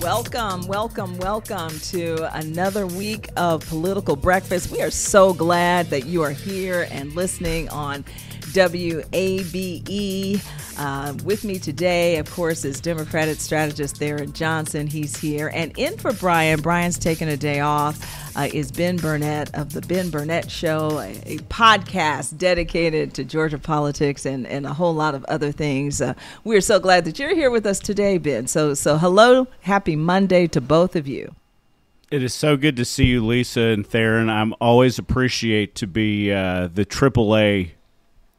Welcome to another week of Political Breakfast. We are so glad that you are here and listening on WABE. With me today, of course, is Democratic Strategist Tharon Johnson. He's here. And in for Brian. Brian's taking a day off. Is Ben Burnett of the Ben Burnett Show, a podcast dedicated to Georgia politics and a whole lot of other things. We're so glad that you're here with us today, Ben. So hello, happy Monday to both of you. It is so good to see you, Lisa and Tharon. I'm always appreciate to be the AAA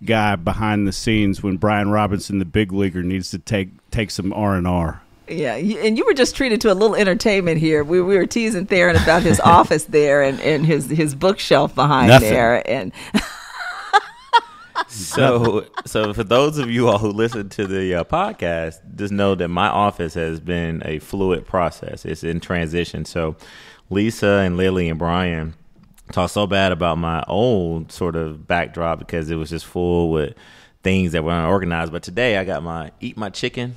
guy behind the scenes when Brian Robinson, the big leaguer, needs to take some R&R. Yeah, and you were just treated to a little entertainment here. We were teasing Tharon about his office there and his bookshelf behind there. And So for those of you all who listen to the podcast, just know that my office has been a fluid process. It's in transition. So Lisa and Lily and Brian talked so bad about my old sort of backdrop because it was just full with things that were unorganized. But today I got my Eat My Chicken.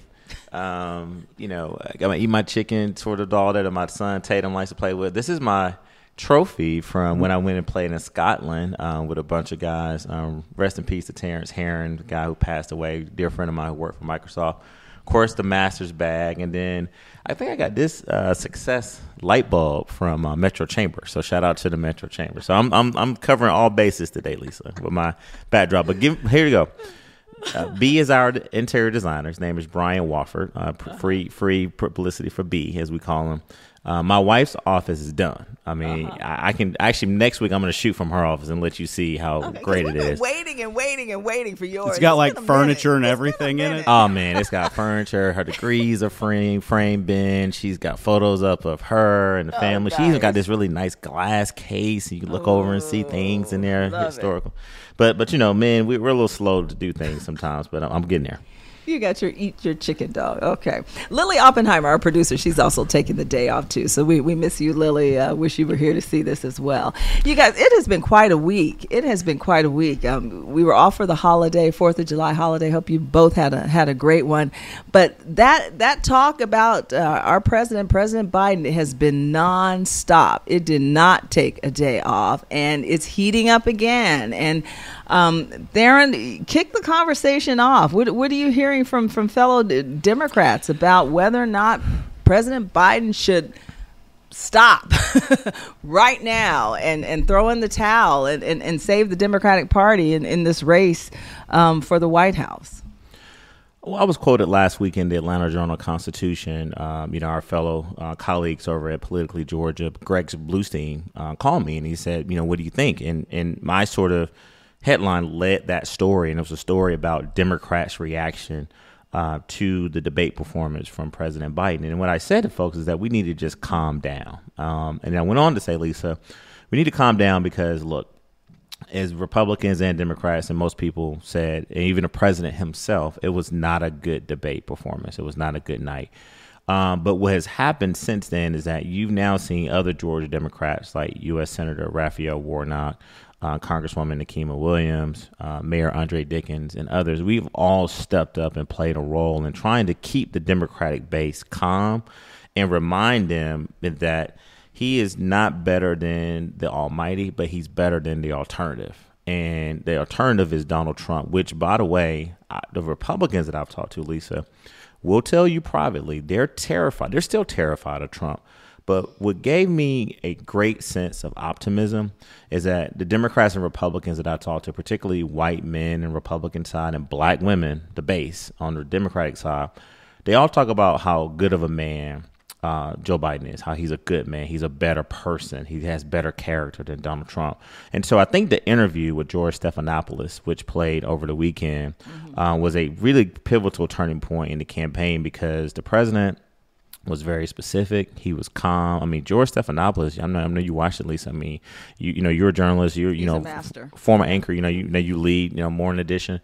I got my Eat My Chicken sort of doll that my son Tatum likes to play with. This is my trophy from when I went and played in Scotland with a bunch of guys. Rest in peace to Terrence Herron, the guy who passed away, dear friend of mine who worked for Microsoft. Of course, the Masters bag, and then I think I got this Success light bulb from Metro Chamber. So shout out to the Metro Chamber. So I'm covering all bases today, Lisa, with my backdrop. But here you go. B is our interior designer. His name is Brian Wofford. Free publicity for B, as we call him. My wife's office is done. I mean, I can actually next week I'm going to shoot from her office and let you see how great it is. Waiting for yours. It's got like furniture and everything in it. Oh man, it's got furniture. Her degrees are framed in. She's got photos up of her and the family. She's even got this really nice glass case. You can look over and see things in there, historical. But you know, men, we're a little slow to do things sometimes. But I'm getting there. You got your Eat Your Chicken dog. Okay. Lily Oppenheimer, our producer, she's also taking the day off, too. So we miss you, Lily. Wish you were here to see this as well. You guys, it has been quite a week. We were off for the holiday, 4th of July holiday. Hope you both had a great one. But that talk about our President Biden, has been nonstop. It did not take a day off, and it's heating up again. And Tharon, kick the conversation off. What are you hearing from fellow Democrats about whether or not President Biden should stop right now and throw in the towel and save the Democratic Party in this race for the White House? Well, I was quoted last week in the Atlanta Journal-Constitution. Our fellow colleagues over at Politically Georgia, Greg Bluestein, called me and he said, what do you think? And my sort of headline led that story, and it was a story about Democrats' reaction to the debate performance from President Biden. And what I said to folks is that we need to just calm down. And I went on to say, Lisa, we need to calm down because, look, as Republicans and Democrats and most people said, and even the president himself, it was not a good debate performance. It was not a good night. But what has happened since then is that you've now seen other Georgia Democrats like U.S. Senator Raphael Warnock, Congresswoman Nikema Williams, Mayor Andre Dickens, and others. We've all stepped up and played a role in trying to keep the Democratic base calm and remind them that he is not better than the almighty, but he's better than the alternative. And the alternative is Donald Trump, which, by the way, the Republicans that I've talked to, Lisa, will tell you privately, they're terrified. They're still terrified of Trump. But what gave me a great sense of optimism is that the Democrats and Republicans that I talked to, particularly white men and Republican side and black women, the base on the Democratic side, they all talk about how good of a man Joe Biden is, how he's a good man. He's a better person. He has better character than Donald Trump. And so I think the interview with George Stephanopoulos, which played over the weekend, was a really pivotal turning point in the campaign because the president was very specific. He was calm. I mean, George Stephanopoulos, I know you watched it, Lisa. I mean, you're a journalist. You're a master. Former anchor. You lead. Morning Edition.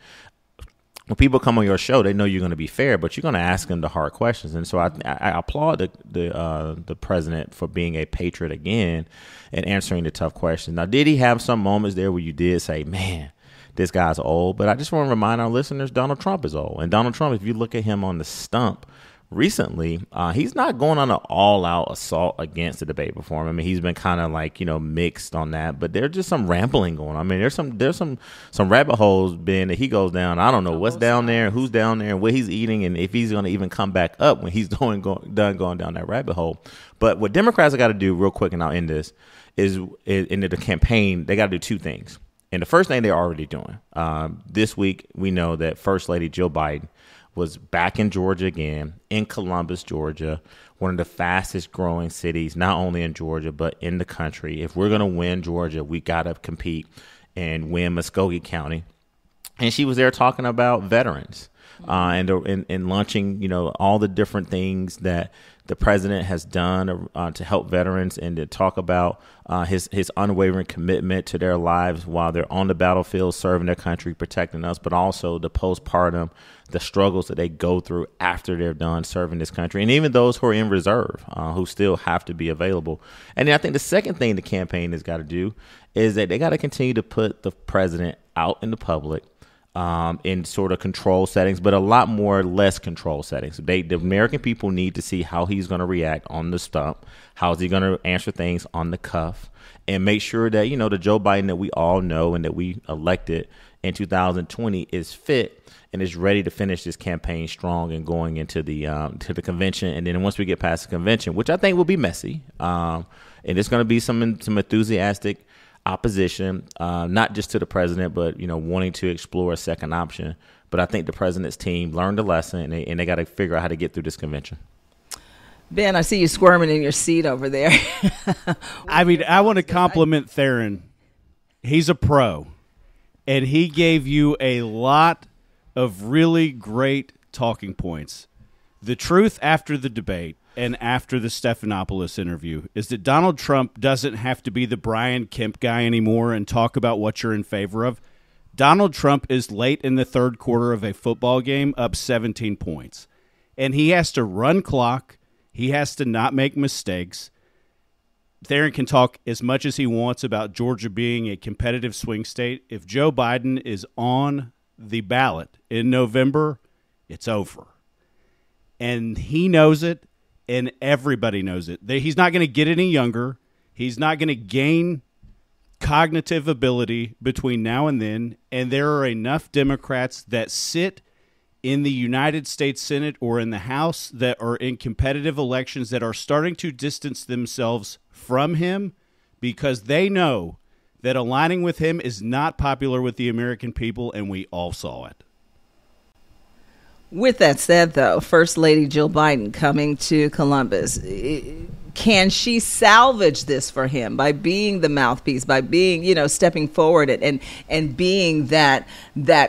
When people come on your show, they know you're going to be fair, but you're going to ask them the hard questions. And so I applaud the president for being a patriot again and answering the tough questions. Now, did he have some moments there where you did say, man, this guy's old? But I just want to remind our listeners, Donald Trump is old. And Donald Trump, if you look at him on the stump recently, he's not going on an all-out assault against the debate platform. I mean, he's been kind of like, mixed on that, but there's just some rambling going on. I mean, there's some rabbit holes, Ben, that he goes down. I don't know what's down there, who's down there, and what he's eating, and if he's going to even come back up when he's done going down that rabbit hole. But what Democrats have got to do real quick, and I'll end this, is in the campaign, they got to do two things. And the first thing they're already doing, this week, we know that First Lady Jill Biden was back in Georgia again, in Columbus, Georgia, one of the fastest growing cities, not only in Georgia, but in the country. If we're going to win Georgia, we got to compete and win Muskogee County. And she was there talking about veterans and launching, all the different things that the president has done to help veterans, and to talk about his unwavering commitment to their lives while they're on the battlefield, serving their country, protecting us, but also the postpartum, the struggles that they go through after they're done serving this country, and even those who are in reserve, who still have to be available. And then I think the second thing the campaign has got to do is that they got to continue to put the president out in the public, in sort of control settings, but a lot more less control settings. The American people need to see how he's going to react on the stump, how is he going to answer things on the cuff, and make sure that, the Joe Biden that we all know and that we elected in 2020 is fit and is ready to finish this campaign strong and going into the convention. And then once we get past the convention, which I think will be messy, and it's going to be some enthusiastic opposition, not just to the president, but, wanting to explore a second option. But I think the president's team learned a lesson, and they got to figure out how to get through this convention. Ben, I see you squirming in your seat over there. I mean, I want to compliment Tharon. He's a pro, and he gave you a lot of really great talking points. The truth after the debate and after the Stephanopoulos interview is that Donald Trump doesn't have to be the Brian Kemp guy anymore and talk about what you're in favor of. Donald Trump is late in the third quarter of a football game up 17 points, and he has to run clock. He has to not make mistakes. Tharon can talk as much as he wants about Georgia being a competitive swing state. If Joe Biden is on the ballot in November, it's over. And he knows it, and everybody knows it. He's not going to get any younger. He's not going to gain cognitive ability between now and then, and there are enough Democrats that sit in the United States Senate or in the House that are in competitive elections that are starting to distance themselves from him because they know that aligning with him is not popular with the American people, and we all saw it. With that said, though, First Lady Jill Biden coming to Columbus, can she salvage this for him by being the mouthpiece, by being, stepping forward and being that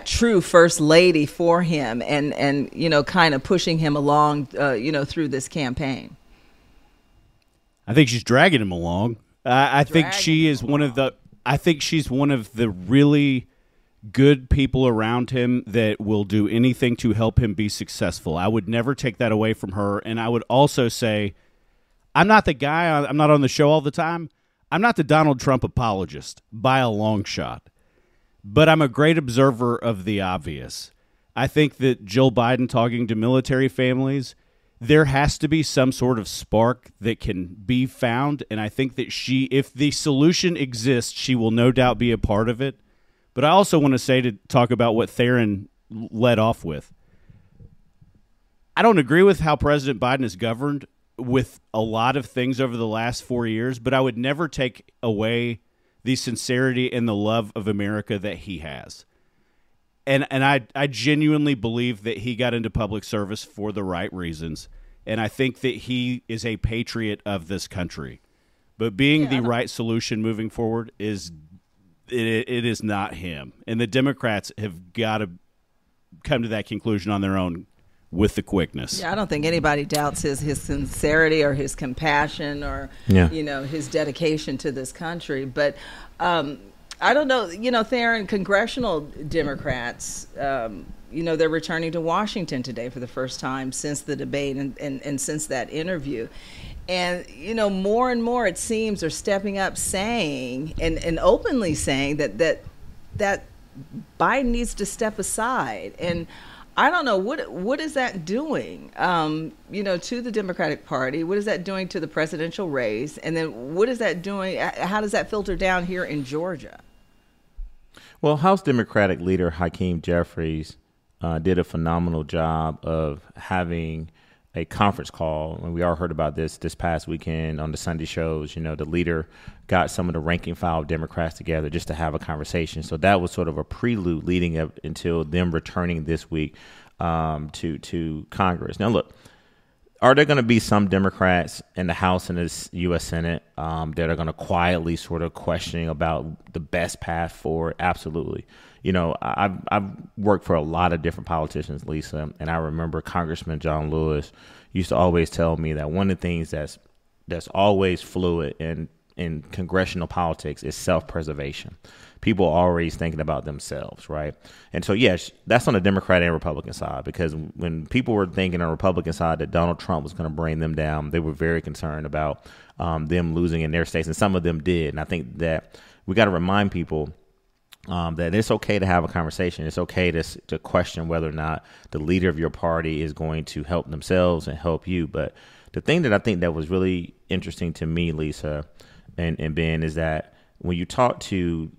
true First Lady for him and kind of pushing him along, through this campaign? I think she's dragging him along. I think she is one of the. I think she's one of the really good people around him that will do anything to help him be successful. I would never take that away from her. And I would also say, I'm not the guy, I'm not on the show all the time. I'm not the Donald Trump apologist by a long shot. But I'm a great observer of the obvious. I think that Jill Biden talking to military families, there has to be some sort of spark that can be found. And I think that if the solution exists, she will no doubt be a part of it. But I also want to talk about what Tharon led off with. I don't agree with how President Biden has governed with a lot of things over the last 4 years, but I would never take away the sincerity and the love of America that he has. And I genuinely believe that he got into public service for the right reasons, and I think that he is a patriot of this country. But being the right solution moving forward is it is not him. And the Democrats have got to come to that conclusion on their own with the quickness. Yeah, I don't think anybody doubts his sincerity or his compassion or his dedication to this country. But I don't know, Tharon, Congressional Democrats, they're returning to Washington today for the first time since the debate and since that interview. And, more and more, it seems, are stepping up saying and openly saying that Biden needs to step aside. And I don't know what is that doing, to the Democratic Party. What is that doing to the presidential race? And then what is that doing? How does that filter down here in Georgia? Well, House Democratic leader Hakeem Jeffries did a phenomenal job of having a conference call. And we all heard about this past weekend on the Sunday shows. The leader got some of the ranking file Democrats together just to have a conversation. So that was sort of a prelude leading up until them returning this week to Congress. Now, look, are there going to be some Democrats in the House and the U.S. Senate that are going to quietly sort of questioning about the best path forward? Absolutely. I've worked for a lot of different politicians, Lisa, and I remember Congressman John Lewis used to always tell me that one of the things that's always fluid in congressional politics is self-preservation. People are always thinking about themselves, right? And so, yes, that's on the Democrat and Republican side, because when people were thinking on the Republican side that Donald Trump was going to bring them down, they were very concerned about them losing in their states, and some of them did. And I think that we got to remind people that it's okay to have a conversation. It's okay to question whether or not the leader of your party is going to help themselves and help you. But the thing that I think that was really interesting to me, Lisa and Ben, is that when you talk to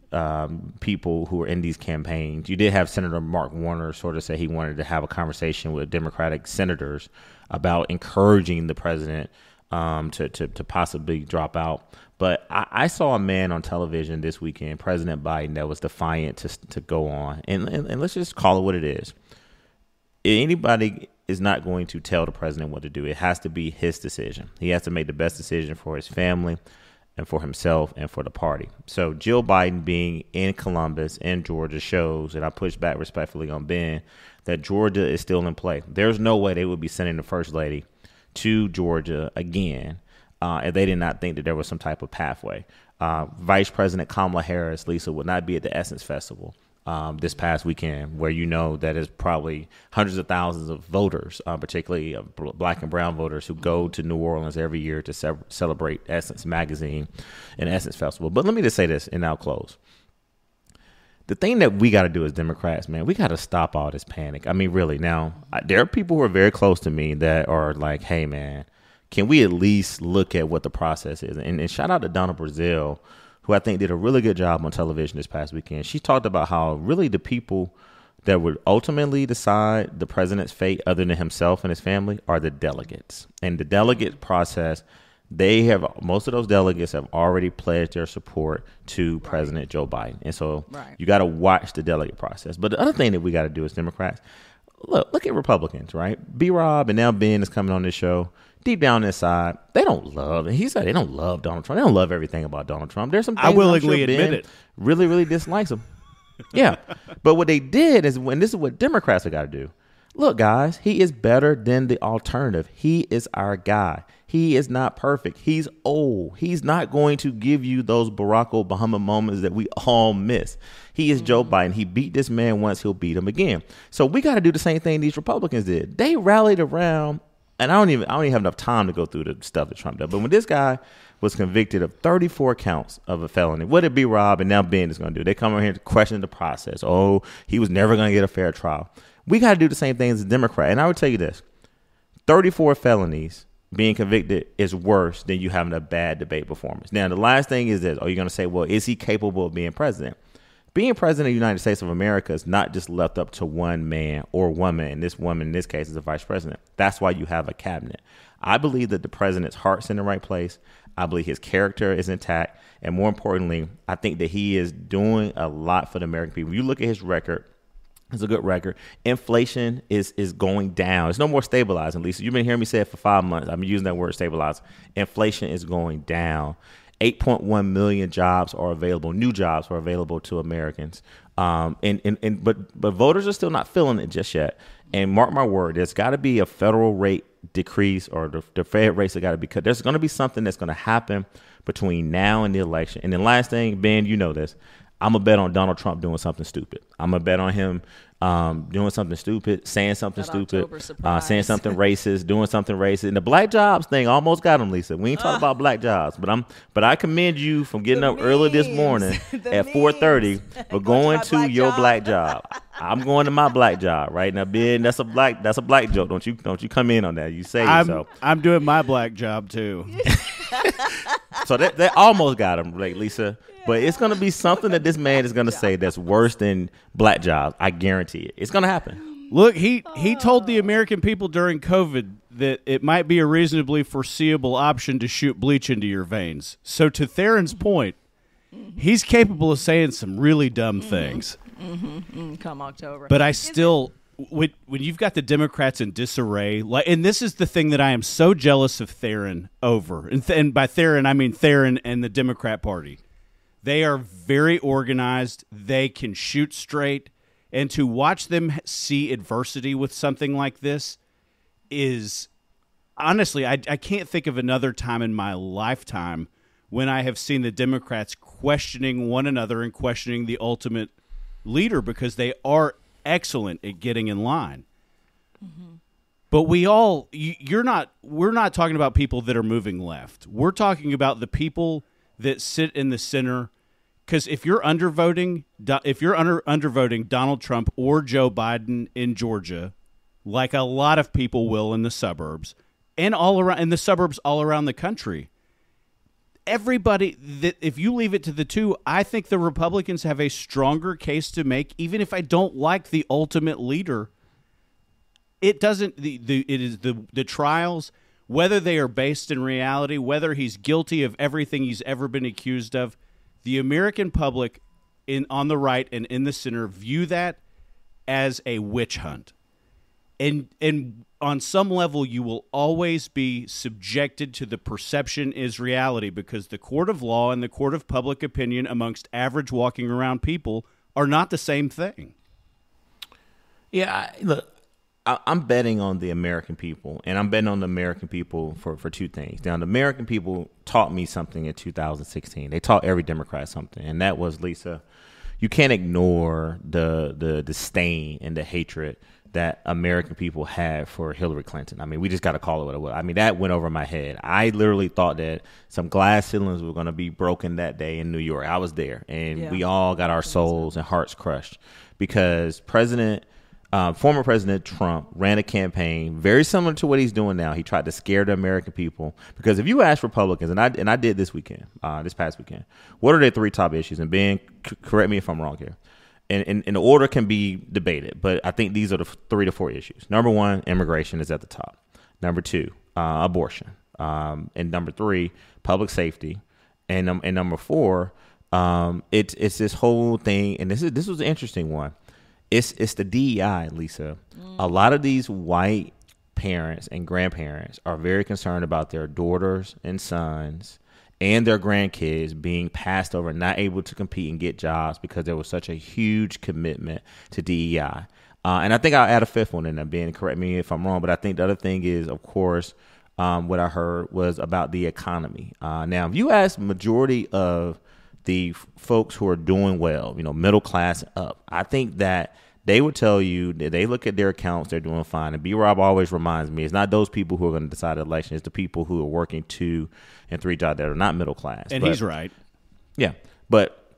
people who are in these campaigns, you did have Senator Mark Warner sort of say he wanted to have a conversation with Democratic senators about encouraging the president to possibly drop out. But I saw a man on television this weekend, President Biden, that was defiant to go on. And let's just call it what it is. Anybody is not going to tell the president what to do. It has to be his decision. He has to make the best decision for his family and for himself and for the party. So Jill Biden being in Columbus and Georgia shows, and I push back respectfully on Ben, that Georgia is still in play. There's no way they would be sending the first lady to Georgia again if they did not think that there was some type of pathway. Vice President Kamala Harris, Lisa, would not be at the Essence Festival this past weekend, where that is probably hundreds of thousands of voters, particularly black and brown voters, who go to New Orleans every year to celebrate Essence Magazine and Essence Festival. But let me just say this, and I'll close. The thing that we got to do as Democrats, man, we got to stop all this panic. I mean, really. Now, there are people who are very close to me that are like, hey, man, can we at least look at what the process is? And shout out to Donna Brazile, who I think did a really good job on television this past weekend. She talked about how really the people that would ultimately decide the president's fate, other than himself and his family, are the delegates. And the delegate process, most of those delegates have already pledged their support to President Joe Biden. And so you got to watch the delegate process. But the other thing that we got to do as Democrats, look at Republicans, right? B-Rob and now Ben is coming on this show. Deep down inside, they don't love, and he said they don't love Donald Trump. They don't love everything about Donald Trump. There's some things I willingly admit it. Really, really dislikes him. Yeah. But what they did is, this is what Democrats have got to do. Look, guys, he is better than the alternative. He is our guy. He is not perfect. He's old. He's not going to give you those Barack Obama moments that we all miss. He is Joe Biden. He beat this man once. He'll beat him again. So we got to do the same thing these Republicans did. They rallied around. And I don't even have enough time to go through the stuff that Trump did. But when this guy was convicted of 34 counts of a felony, what did B-Rob and now Ben is going to do? They come over here to question the process. Oh, he was never going to get a fair trial. We got to do the same thing as a Democrat. And I would tell you this, 34 felonies being convicted is worse than you having a bad debate performance. Now, the last thing is this. Are you going to say, well, is he capable of being president? Being president of the United States of America is not just left up to one man or woman, and this woman in this case is a vice president. That's why you have a cabinet. I believe that the president's heart's in the right place. I believe his character is intact. And more importantly, I think that he is doing a lot for the American people. You look at his record. It's a good record. Inflation is going down. It's no more stabilizing, Lisa. You've been hearing me say it for 5 months. I've been using that word, stabilize. Inflation is going down. 8.1 million jobs are available. New jobs are available to Americans. But voters are still not feeling it just yet. And mark my word, there's got to be a federal rate decrease, or the Fed rates have got to be cut. There's going to be something that's going to happen between now and the election. And the last thing, Ben, you know this. I'm going to bet on Donald Trump doing something stupid. I'm going to bet on him doing something stupid, saying something stupid, saying something racist, doing something racist. And the black jobs thing almost got him, Lisa. We ain't talking about black jobs, but I commend you from getting up early this morning at 4:30 for going to your black job. I'm going to my black job right now, Ben. That's a black joke. Don't you come in on that? You say so. I'm doing my black job too. So that almost got him, like Lisa. But it's going to be something that this man is going to say that's worse than black jobs. I guarantee it. It's going to happen. Look, he told the American people during COVID that it might be a reasonably foreseeable option to shoot bleach into your veins. So to Tharon's point, he's capable of saying some really dumb things. Come October. But I still, when you've got the Democrats in disarray, and this is the thing that I am so jealous of Tharon over. And by Tharon, I mean Tharon and the Democrat Party. They are very organized. They can shoot straight. And to watch them see adversity with something like this is, honestly, I can't think of another time in my lifetime when I have seen the Democrats questioning one another and questioning the ultimate leader, because they are excellent at getting in line. But we're not talking about people that are moving left. We're talking about the people that sit in the center, because if you're undervoting Donald Trump or Joe Biden in Georgia, like a lot of people will in the suburbs and all around the country, everybody that if you leave it to the two, I think the Republicans have a stronger case to make, even if I don't like the ultimate leader. It doesn't. It is the trials, whether they are based in reality, whether he's guilty of everything he's ever been accused of, the American public on the right and in the center view that as a witch hunt. And on some level, you will always be subjected to the perception is reality, because the court of law and the court of public opinion amongst average walking around people are not the same thing. Yeah, look. I'm betting on the American people, and I'm betting on the American people for two things. Now, the American people taught me something in 2016. They taught every Democrat something, and that was, Lisa, you can't ignore the disdain and the hatred that American people had for Hillary Clinton. I mean, we just got to call it what it was. I mean, that went over my head. I literally thought that some glass ceilings were going to be broken that day in New York. I was there, and we all got our souls and hearts crushed because former President Trump ran a campaign very similar to what he's doing now. He tried to scare the American people, because if you ask Republicans, and I did this past weekend, what are their three top issues? And Ben, correct me if I'm wrong here. And the order can be debated, but I think these are the 3 to 4 issues. Number 1, immigration is at the top. Number 2, abortion. And number 3, public safety. And number 4, it's this whole thing. And this was an interesting one. It's the DEI, Lisa. A lot of these white parents and grandparents are very concerned about their daughters and sons and their grandkids being passed over, not able to compete and get jobs because there was such a huge commitment to DEI. And I think I'll add a fifth one in there, Ben, correct me if I'm wrong, but I think the other thing is, of course, what I heard was about the economy. Now, if you ask majority of the folks who are doing well, middle class up, I think that they would tell you that they look at their accounts, they're doing fine. And B-Rob always reminds me, it's not those people who are going to decide the election, it's the people who are working 2 and 3 jobs that are not middle class. And he's right. Yeah, but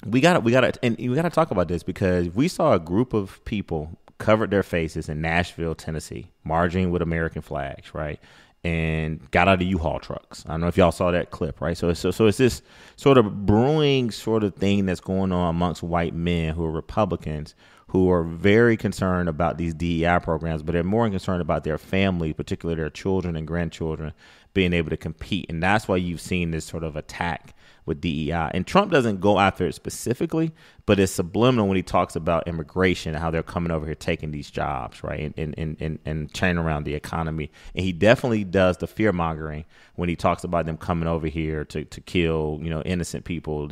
we got to talk about this, because we saw a group of people covered their faces in Nashville, Tennessee, marching with American flags, right? And got out of U-Haul trucks. I don't know if y'all saw that clip, right? So it's this sort of brewing sort of thing that's going on amongst white men who are Republicans, who are very concerned about these DEI programs, but they're more concerned about their family, particularly their children and grandchildren, being able to compete. And that's why you've seen this sort of attack with DEI. And Trump doesn't go after it specifically, but it's subliminal when he talks about immigration and how they're coming over here taking these jobs, right, and turning around the economy. And he definitely does the fear mongering when he talks about them coming over here to kill, innocent people,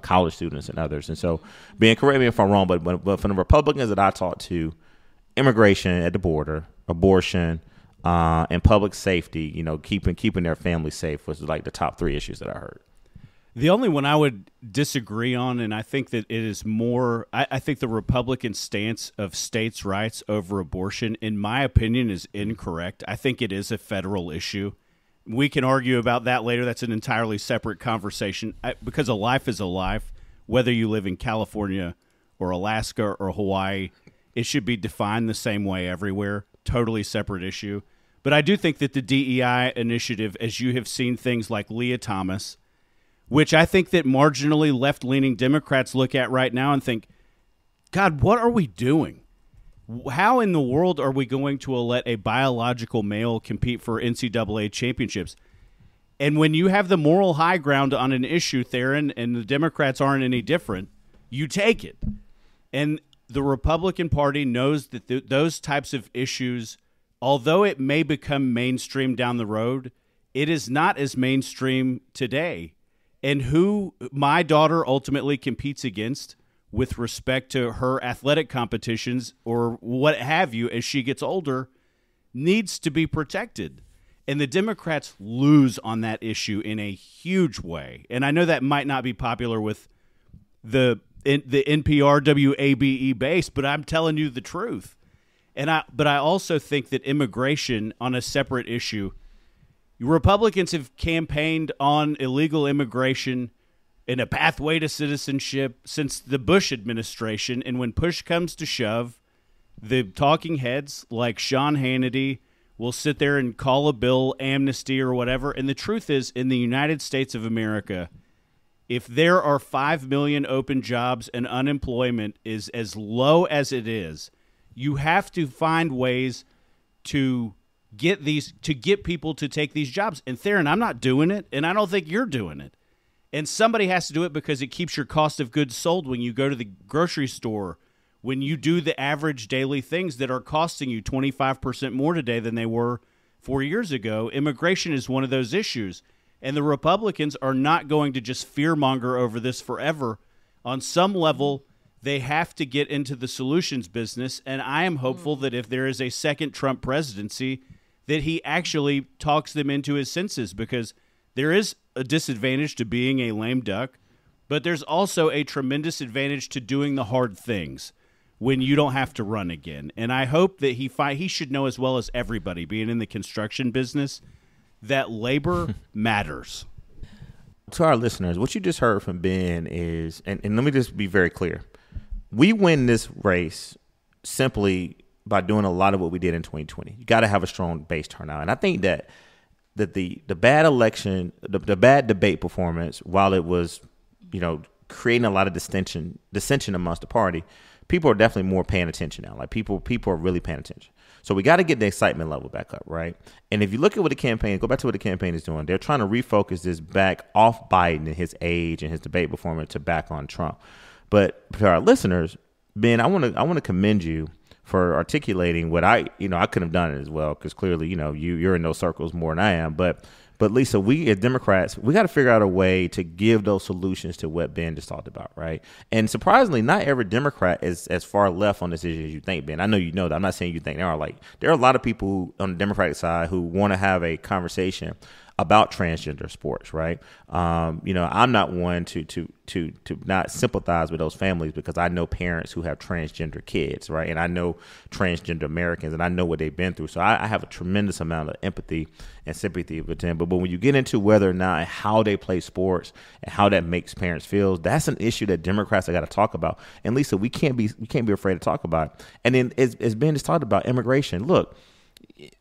college students and others. And so, Ben, correct me if I'm wrong, but from the Republicans that I talked to, immigration at the border, abortion, and public safety, keeping their family safe was like the top 3 issues that I heard. The only one I would disagree on, and I think that it is more, I think the Republican stance of states' rights over abortion, in my opinion, is incorrect. I think it is a federal issue. We can argue about that later. That's an entirely separate conversation because a life is a life, whether you live in California or Alaska or Hawaii. It should be defined the same way everywhere. Totally separate issue. But I do think that the DEI initiative, as you have seen things like Leah Thomas, which I think that marginally left-leaning Democrats look at right now and think, God, what are we doing? How in the world are we going to let a biological male compete for NCAA championships? And when you have the moral high ground on an issue, Tharon, and the Democrats aren't any different, you take it. And the Republican Party knows that those types of issues, although it may become mainstream down the road, it is not as mainstream today. And who my daughter ultimately competes against with respect to her athletic competitions or what have you as she gets older needs to be protected. And the Democrats lose on that issue in a huge way. And I know that might not be popular with the NPR WABE base, but I'm telling you the truth. But I also think that immigration on a separate issue, Republicans have campaigned on illegal immigration and a pathway to citizenship since the Bush administration. And when push comes to shove, the talking heads like Sean Hannity will sit there and call a bill amnesty or whatever. And the truth is, in the United States of America, if there are 5 million open jobs and unemployment is as low as it is, you have to find ways to get people to take these jobs. And Tharon, I'm not doing it, and I don't think you're doing it. And somebody has to do it because it keeps your cost of goods sold when you go to the grocery store, when you do the average daily things that are costing you 25% more today than they were 4 years ago. Immigration is one of those issues. And the Republicans are not going to just fearmonger over this forever. On some level, they have to get into the solutions business, and I am hopeful that if there is a second Trump presidency, that he actually talks them into his senses, because there is a disadvantage to being a lame duck, but there's also a tremendous advantage to doing the hard things when you don't have to run again. And I hope that he should know as well as everybody, being in the construction business, that labor matters. To our listeners, what you just heard from Ben is, and let me just be very clear, we win this race simply by doing a lot of what we did in 2020. You got to have a strong base turnout. And I think that the bad election, the bad debate performance, while it was, creating a lot of dissension amongst the party, people are definitely more paying attention now. Like people are really paying attention. So we got to get the excitement level back up, right? And if you look at what the campaign, go back to what the campaign is doing, they're trying to refocus this back off Biden and his age and his debate performance to back on Trump. But for our listeners, Ben, I want to commend you for articulating what I couldn't have done it as well, because clearly, you're in those circles more than I am. But Lisa, we as Democrats, we got to figure out a way to give those solutions to what Ben just talked about, right? And surprisingly, not every Democrat is as far left on this issue as you think, Ben. I know you know that. I'm not saying you think they are. Like, there are a lot of people on the Democratic side who want to have a conversation about transgender sports, right? I'm not one to not sympathize with those families, because I know parents who have transgender kids, right? And I know transgender Americans, and I know what they've been through. So I have a tremendous amount of empathy and sympathy with them. But when you get into whether or not and how they play sports and how that makes parents feel, that's an issue that Democrats have got to talk about. And Lisa, we can't be afraid to talk about it. And then as Ben just talked about immigration, look,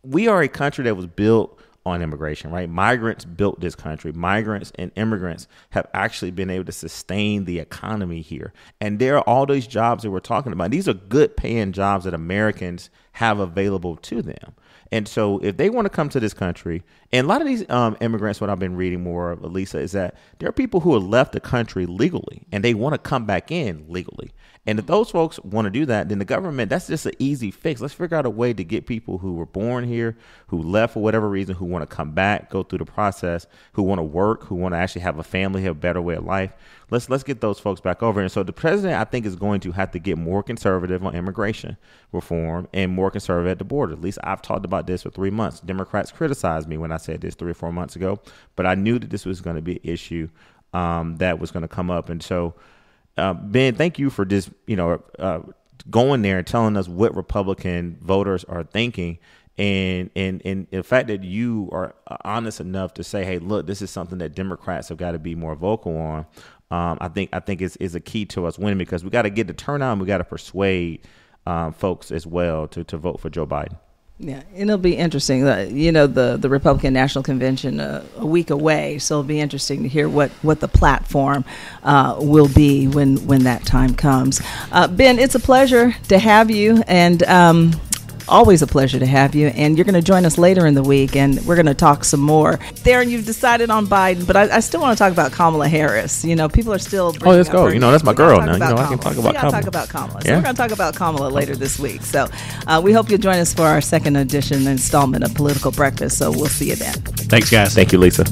we are a country that was built on immigration, right? Migrants built this country. Migrants and immigrants have actually been able to sustain the economy here. And there are all these jobs that we're talking about. These are good paying jobs that Americans have available to them. And so if they want to come to this country, and a lot of these immigrants, what I've been reading more of, Lisa, is that there are people who have left the country legally and they want to come back in legally. And if those folks want to do that, then the government, that's just an easy fix. Let's figure out a way to get people who were born here, who left for whatever reason, who want to come back, go through the process, who want to work, who want to actually have a family, have a better way of life. Let's get those folks back over. And so the president, I think, is going to have to get more conservative on immigration reform and more conservative at the border. At least I've talked about this for 3 months. Democrats criticized me when I said this 3 or 4 months ago, but I knew that this was going to be an issue that was going to come up. And so, Ben, thank you for just, going there and telling us what Republican voters are thinking. And the fact that you are honest enough to say, hey, look, this is something that Democrats have got to be more vocal on. I think is a key to us winning, because we got to get the turnout and we got to persuade folks as well to vote for Joe Biden. Yeah, and it'll be interesting. The Republican National Convention a week away, so it'll be interesting to hear what the platform will be when that time comes. Ben, it's a pleasure to have you, and always a pleasure to have you. And you're going to join us later in the week, and we're going to talk some more. Tharon, you've decided on Biden, but I still want to talk about Kamala Harris. People are still. Let's go. That's my girl now. I can talk about Kamala. Talk about Kamala. So we're going to talk about Kamala later this week. So we hope you'll join us for our second edition installment of Political Breakfast. So we'll see you then. Thanks, guys. Thank you, Lisa.